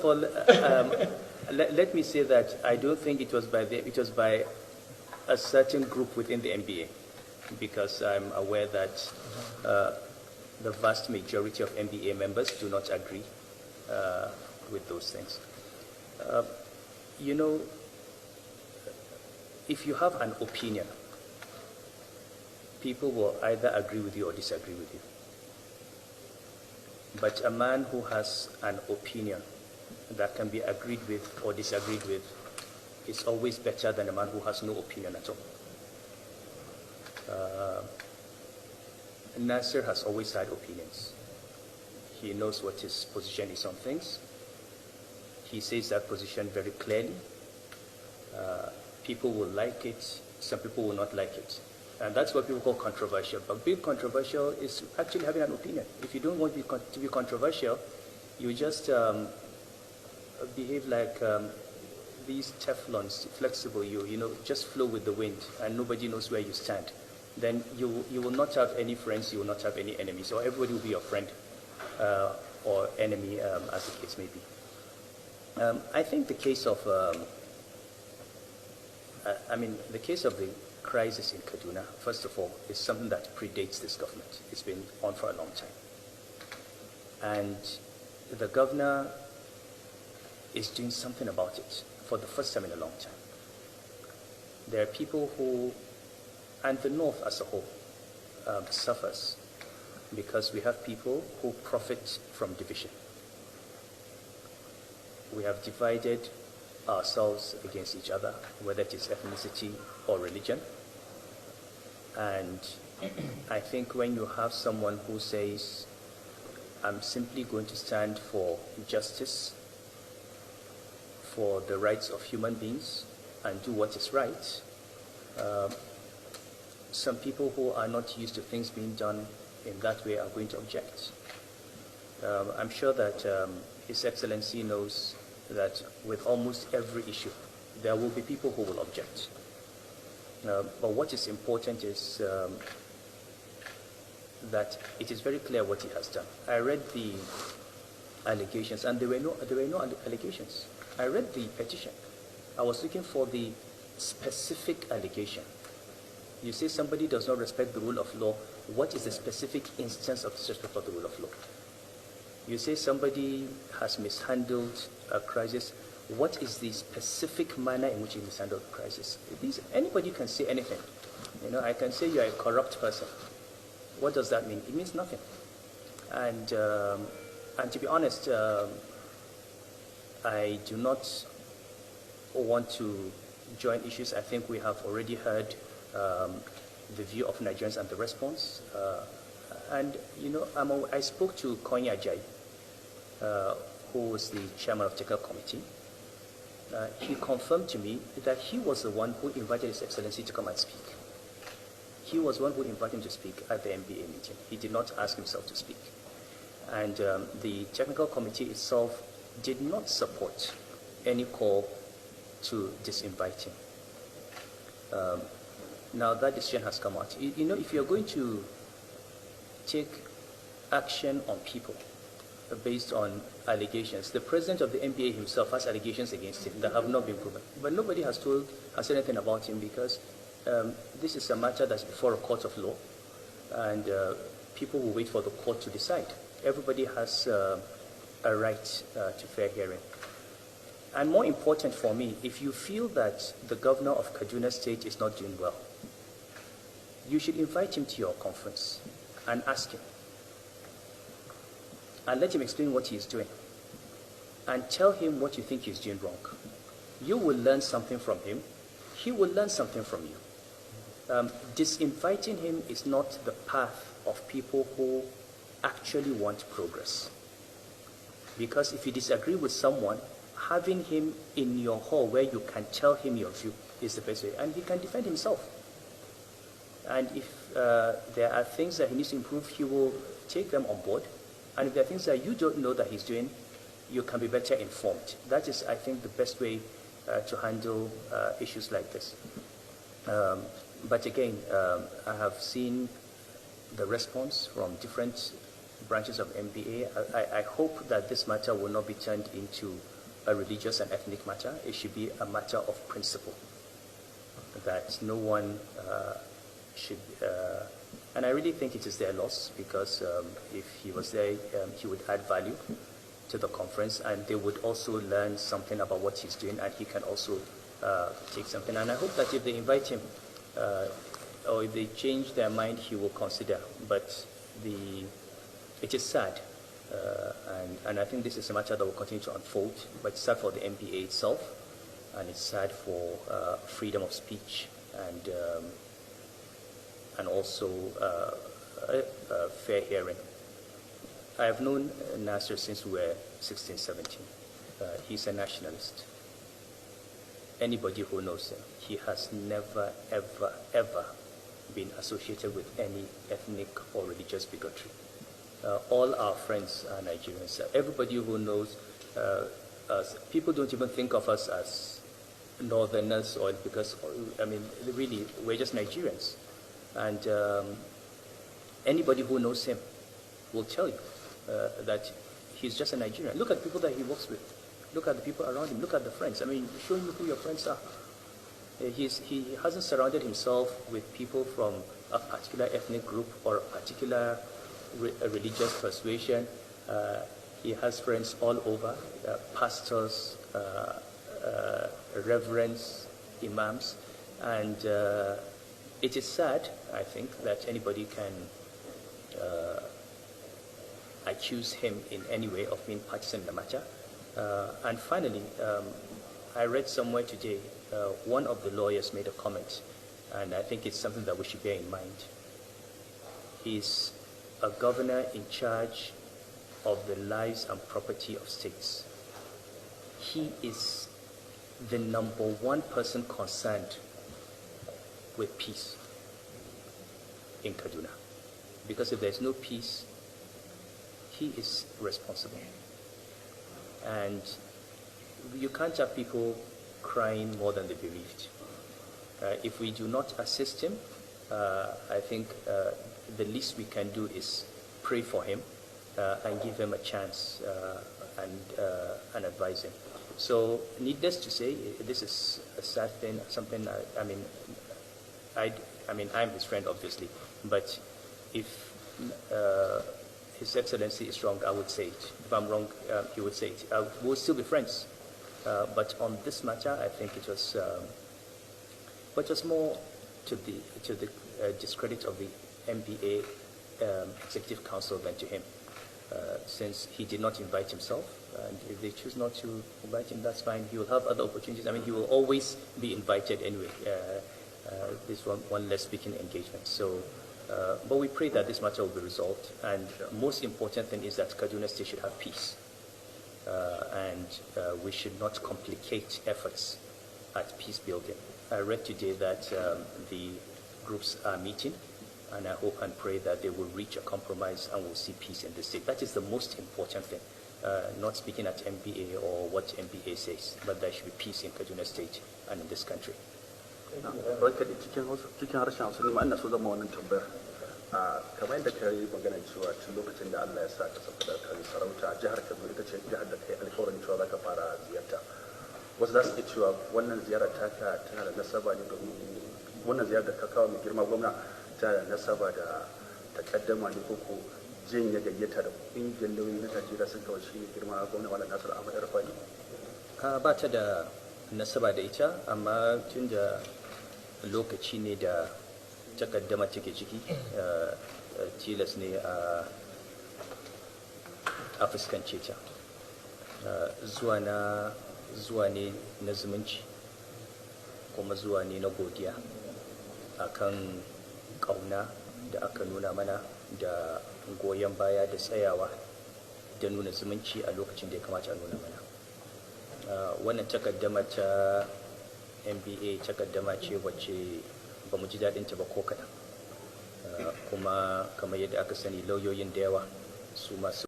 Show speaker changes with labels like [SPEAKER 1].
[SPEAKER 1] Well, let me say that I don't think it was by a certain group within the NBA, because I'm aware that the vast majority of NBA members do not agree with those things. You know, if you have an opinion, people will either agree with you or disagree with you. But a man who has an opinion that can be agreed with or disagreed with is always better than a man who has no opinion at all. Nasser has always had opinions. He knows what his position is on things. He says that position very clearly. People will like it, some people will not like it. And that's what people call controversial. But being controversial is actually having an opinion. If you don't want to be controversial, you just behave like these Teflons, flexible, you know, just flow with the wind and nobody knows where you stand. Then you will not have any friends, you will not have any enemies, or everybody will be your friend or enemy, as the case may be. I think the case of, the case of the crisis in Kaduna, first of all, is something that predates this government. It's been on for a long time. And the governor is doing something about it for the first time in a long time. There are people who, and the North as a whole, suffers because we have people who profit from division. We have divided ourselves against each other, whether it is ethnicity or religion. And I think when you have someone who says, I'm simply going to stand for justice, for the rights of human beings, and do what is right, some people who are not used to things being done in that way are going to object. I'm sure that His Excellency knows that with almost every issue, there will be people who will object. But what is important is that it is very clear what he has done. I read the allegations, and there were no allegations. I read the petition. I was looking for the specific allegation. You say somebody does not respect the rule of law. What is the specific instance of disrespect of the rule of law? You say somebody has mishandled a crisis. What is the specific manner in which he mishandled the crisis? Anybody can say anything. You know, I can say you are a corrupt person. What does that mean? It means nothing. And to be honest, I do not want to join issues. I think we have already heard the view of Nigerians and the response. And, you know, I spoke to Konya Ajayi, who was the chairman of the technical committee. He confirmed to me that he was the one who invited His Excellency to come and speak. He was the one who invited him to speak at the MBA meeting. He did not ask himself to speak. And the technical committee itself did not support any call to disinvite him. Now that decision has come out. You know, if you're going to take action on people based on allegations, the president of the NBA himself has allegations against him that have not been proven. But nobody has said anything about him because this is a matter that's before a court of law, and people will wait for the court to decide. Everybody has a right to fair hearing. And more important for me, if you feel that the governor of Kaduna State is not doing well, you should invite him to your conference and ask him. And let him explain what he is doing. And tell him what you think he's doing wrong. You will learn something from him. He will learn something from you. Disinviting him is not the path of people who actually want progress. Because if you disagree with someone, having him in your hall where you can tell him your view is the best way. And he can defend himself. And if there are things that he needs to improve, he will take them on board. And if there are things that you don't know that he's doing, you can be better informed. That is, I think, the best way to handle issues like this. But again, I have seen the response from different branches of MBA. I hope that this matter will not be turned into a religious and ethnic matter. It should be a matter of principle, that no one should, and I really think it is their loss, because if he was there, he would add value to the conference, and they would also learn something about what he's doing, and he can also take something. And I hope that if they invite him, or if they change their mind, he will consider. But it is sad, and I think this is a matter that will continue to unfold, but it's sad for the MBA itself, and it's sad for freedom of speech, and also fair hearing. I have known Nasser since we were 16, 17. He's a nationalist. Anybody who knows him, he has never, ever, ever been associated with any ethnic or religious bigotry. All our friends are Nigerians. Everybody who knows us, people don't even think of us as northerners, or because, I mean, really, we're just Nigerians. And anybody who knows him will tell you that he's just a Nigerian. Look at the people that he works with. Look at the people around him. Look at the friends. I mean, show me who your friends are. He hasn't surrounded himself with people from a particular ethnic group or a particular religious persuasion. He has friends all over, pastors, reverends, imams, and it is sad, I think, that anybody can accuse him in any way of being partisan in the matter. And finally, I read somewhere today, one of the lawyers made a comment, and I think it's something that we should bear in mind. He's a governor in charge of the lives and property of states. He is the #1 person concerned with peace in Kaduna. Because if there's no peace, he is responsible. And you can't have people crying more than the bereaved. If we do not assist him, I think the least we can do is pray for him and give him a chance and advise him. So, needless to say, this is a sad thing. Something. I mean, I'm his friend, obviously, but if His Excellency is wrong, I would say it. If I'm wrong, he would say it. We'll still be friends. But on this matter, I think it was, more to the discredit of the MBA Executive Council than to him, since he did not invite himself. And if they choose not to invite him, that's fine. He will have other opportunities. I mean, he will always be invited anyway. This one less speaking engagement. So. But we pray that this matter will be resolved, and most important thing is that Kaduna State should have peace, and we should not complicate efforts at peace building. I read today that the groups are meeting, and I hope and pray that they will reach a compromise and we'll see peace in the state. That is the most important thing, not speaking at MBA or what MBA says, but there should be peace in Kaduna State and in this country.
[SPEAKER 2] Barka da cikin harshen Hausa ne ma ina so zama wannan tambayar. Kamar yadda ka yi magana cewa tun lokacin da Allah ya sa ka sauka da kan sarauta jihar Kaduna ita ce jihar da kai alƙawarin cewa za ka fara ziyarta. Wasu za su iya cewa wannan ziyarar taka tana da nasaba ne domin wannan ziyarar da ka kawo mai girma gwamna tana da nasaba da takaddama ne ko jin ya gayyata da ƙungiyar lauyoyi na Najeriya sun kawo shi mai girma gwamna Malam Nasiru Ahmad Erfani.
[SPEAKER 1] Ba ta da nasaba da ita, amma tun da lokaci ne da takaddama take ciki, tilas ne a fuskance ta. Zuwa ne na zumunci, kuma zuwa ne na godiya akan ƙauna da aka nuna mana da goyon baya da tsayawa da nuna zumunci a lokacin da ya kamata a nuna mana. Wannan takaddama ta MBA takaddama ce wacce ba mu ji daɗinta ba ko kaɗan, kuma kamar yadda aka sani lauyoyin da yawa su masu